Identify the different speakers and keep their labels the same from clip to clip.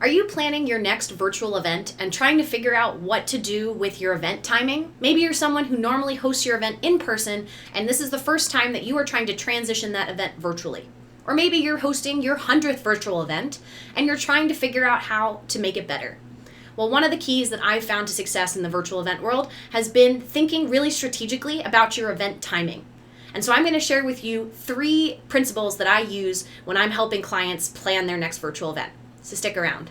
Speaker 1: Are you planning your next virtual event and trying to figure out what to do with your event timing? Maybe you're someone who normally hosts your event in person, and this is the first time that you are trying to transition that event virtually. Or maybe you're hosting your 100th virtual event, and you're trying to figure out how to make it better. Well, one of the keys that I've found to success in the virtual event world has been thinking really strategically about your event timing. And so I'm going to share with you 3 principles that I use when I'm helping clients plan their next virtual event. So stick around.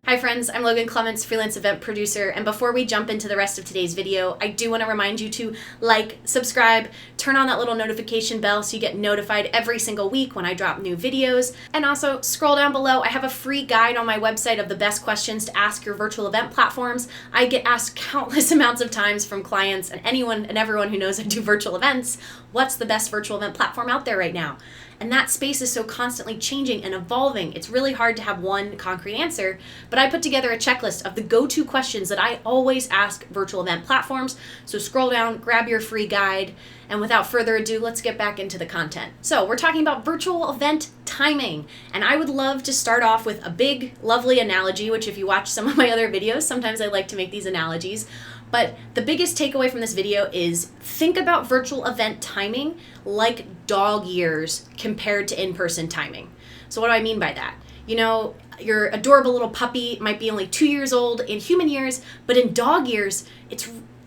Speaker 1: Hi friends, I'm Logan Clements, freelance event producer, and before we jump into the rest of today's video, I do want to remind you to like, subscribe, turn on that little notification bell so you get notified every single week when I drop new videos, and also scroll down below. I have a free guide on my website of the best questions to ask your virtual event platforms. I get asked countless amounts of times from clients and anyone and everyone who knows I do virtual events, what's the best virtual event platform out there right now? And that space is so constantly changing and evolving. It's really hard to have one concrete answer, but I put together a checklist of the go-to questions that I always ask virtual event platforms. So scroll down, grab your free guide, and without further ado, let's get back into the content. So we're talking about virtual event timing, and I would love to start off with a big, lovely analogy, which if you watch some of my other videos, sometimes I like to make these analogies. But the biggest takeaway from this video is think about virtual event timing like dog years compared to in-person timing. So what do I mean by that? You know, your adorable little puppy might be only 2 years old in human years, but in dog years,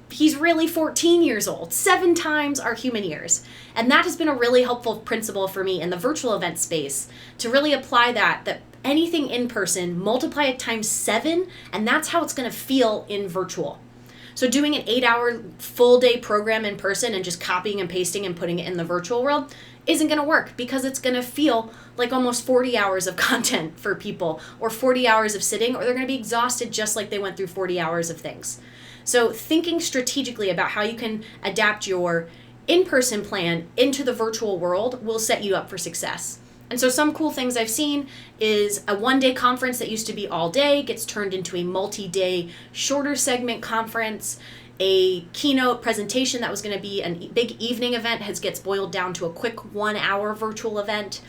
Speaker 1: he's really 14 years old, 7 times our human years. And that has been a really helpful principle for me in the virtual event space to really apply that anything in person, multiply it times 7, and that's how it's going to feel in virtual. So doing an 8-hour full day program in person and just copying and pasting and putting it in the virtual world isn't going to work because it's going to feel like almost 40 hours of content for people, or 40 hours of sitting, or they're going to be exhausted just like they went through 40 hours of things. So thinking strategically about how you can adapt your in-person plan into the virtual world will set you up for success. And so some cool things I've seen is a 1-day conference that used to be all day gets turned into a multi-day shorter segment conference. A keynote presentation that was going to be a big evening event gets boiled down to a quick 1-hour virtual event.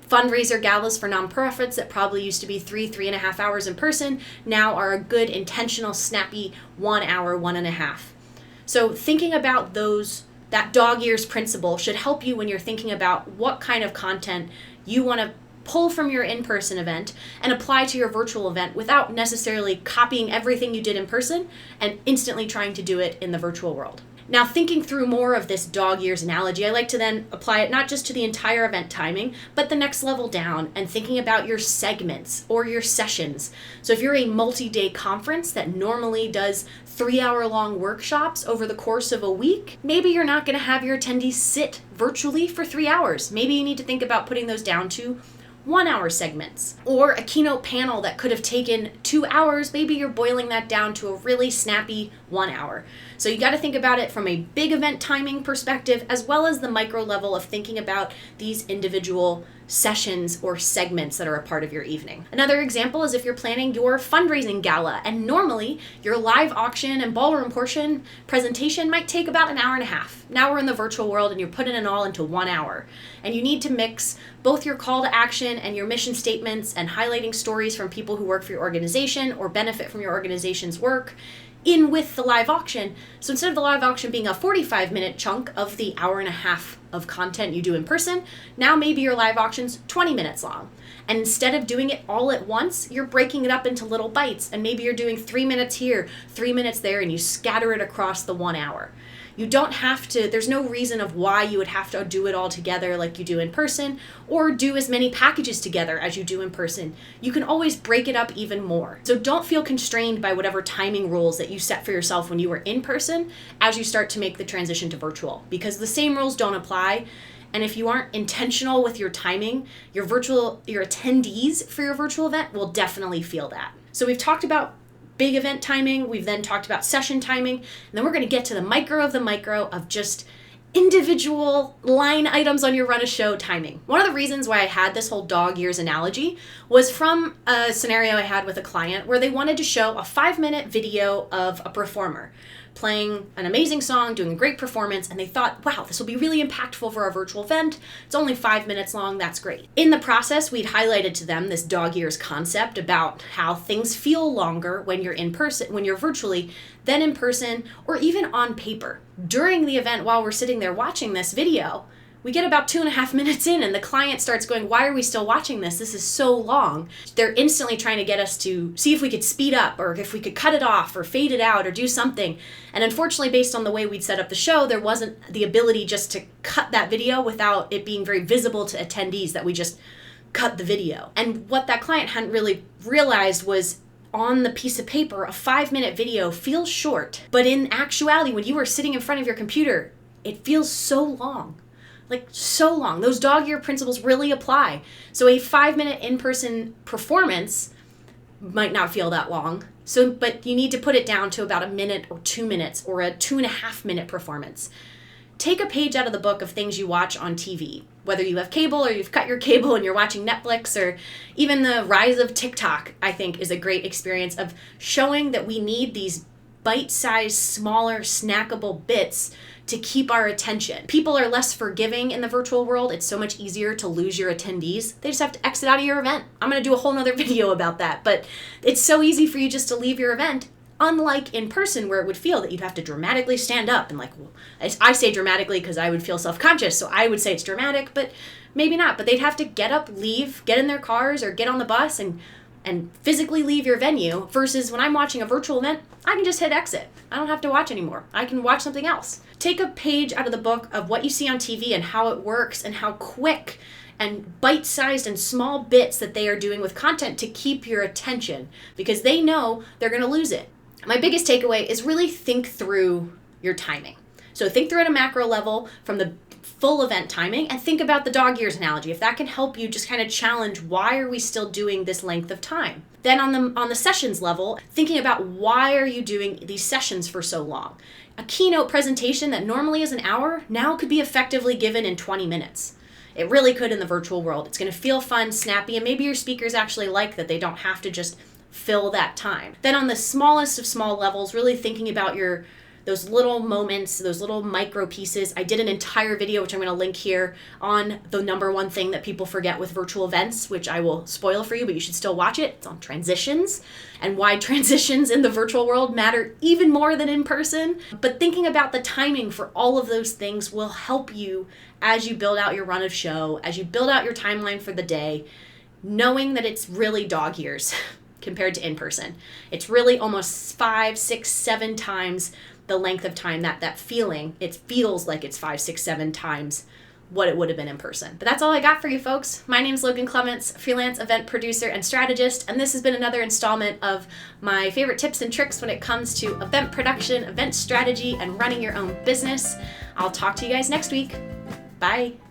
Speaker 1: Fundraiser galas for nonprofits that probably used to be 3.5 hours in person now are a good, intentional, snappy 1 hour, 1.5. So thinking about that dog years principle should help you when you're thinking about what kind of content you want to pull from your in-person event and apply to your virtual event without necessarily copying everything you did in person and instantly trying to do it in the virtual world. Now, thinking through more of this dog years analogy, I like to then apply it not just to the entire event timing, but the next level down and thinking about your segments or your sessions. So if you're a multi-day conference that normally does 3-hour-long workshops over the course of a week, maybe you're not going to have your attendees sit virtually for 3 hours. Maybe you need to think about putting those down to 1-hour segments. Or a keynote panel that could have taken 2 hours, maybe you're boiling that down to a really snappy 1 hour. So you got to think about it from a big event timing perspective, as well as the micro level of thinking about these individual sessions or segments that are a part of your evening. Another example is if you're planning your fundraising gala, and normally your live auction and ballroom portion presentation might take about 1.5 hours. Now we're in the virtual world and you're putting it all into 1 hour. And you need to mix both your call to action and your mission statements and highlighting stories from people who work for your organization or benefit from your organization's work in with the live auction. So instead of the live auction being a 45-minute chunk of the 1.5 hours of content you do in person, now maybe your live auction's 20 minutes long. And instead of doing it all at once, you're breaking it up into little bites. And maybe you're doing 3 minutes here, 3 minutes there, and you scatter it across the 1 hour. You don't have to, there's no reason of why you would have to do it all together like you do in person, or do as many packages together as you do in person. You can always break it up even more. So don't feel constrained by whatever timing rules that you set for yourself when you were in person as you start to make the transition to virtual, because the same rules don't apply. And if you aren't intentional with your timing, your attendees for your virtual event will definitely feel that. So we've talked about big event timing, we've then talked about session timing, and then we're going to get to the micro of just individual line items on your run a show timing. One of the reasons why I had this whole dog years analogy was from a scenario I had with a client where they wanted to show a 5-minute video of a performer playing an amazing song, doing a great performance, and they thought, wow, this will be really impactful for our virtual event. It's only 5 minutes long, that's great. In the process, we'd highlighted to them this dog ears concept about how things feel longer when you're in person, when you're virtually, than in person, or even on paper. During the event, while we're sitting there watching this video, we get about 2.5 minutes in and the client starts going, why are we still watching this? This is so long. They're instantly trying to get us to see if we could speed up or if we could cut it off or fade it out or do something. And unfortunately, based on the way we'd set up the show, there wasn't the ability just to cut that video without it being very visible to attendees that we just cut the video. And what that client hadn't really realized was on the piece of paper, a 5-minute video feels short, but in actuality, when you are sitting in front of your computer, it feels so long. Like so long. Those dog ear principles really apply. So a 5-minute in-person performance might not feel that long. But you need to put it down to about a minute or 2 minutes or a 2.5-minute performance. Take a page out of the book of things you watch on TV, whether you have cable or you've cut your cable and you're watching Netflix, or even the rise of TikTok, I think is a great experience of showing that we need these bite-sized, smaller, snackable bits to keep our attention. People are less forgiving in the virtual world. It's so much easier to lose your attendees. They just have to exit out of your event. I'm going to do a whole nother video about that, but it's so easy for you just to leave your event, unlike in person where it would feel that you'd have to dramatically stand up and like, well, I say dramatically because I would feel self-conscious, so I would say it's dramatic, but maybe not. But they'd have to get up, leave, get in their cars or get on the bus and physically leave your venue, versus when I'm watching a virtual event, I can just hit exit. I don't have to watch anymore. I can watch something else. Take a page out of the book of what you see on TV and how it works and how quick and bite-sized and small bits that they are doing with content to keep your attention, because they know they're going to lose it. My biggest takeaway is really think through your timing. So think through at a macro level from the full event timing, and think about the dog ears analogy. If that can help you just kind of challenge, why are we still doing this length of time? Then on the sessions level, thinking about why are you doing these sessions for so long? A keynote presentation that normally is an hour now could be effectively given in 20 minutes. It really could in the virtual world. It's going to feel fun, snappy, and maybe your speakers actually like that they don't have to just fill that time. Then on the smallest of small levels, really thinking about those little moments, those little micro pieces. I did an entire video, which I'm going to link here, on the number one thing that people forget with virtual events, which I will spoil for you, but you should still watch it. It's on transitions and why transitions in the virtual world matter even more than in person. But thinking about the timing for all of those things will help you as you build out your run of show, as you build out your timeline for the day, knowing that it's really dog years compared to in person. It's really almost 5, 6, 7 times the length of time, that feeling. It feels like it's 5, 6, 7 times what it would have been in person. But that's all I got for you folks. My name's Logan Clements, freelance event producer and strategist, and this has been another installment of my favorite tips and tricks when it comes to event production, event strategy, and running your own business. I'll talk to you guys next week. Bye.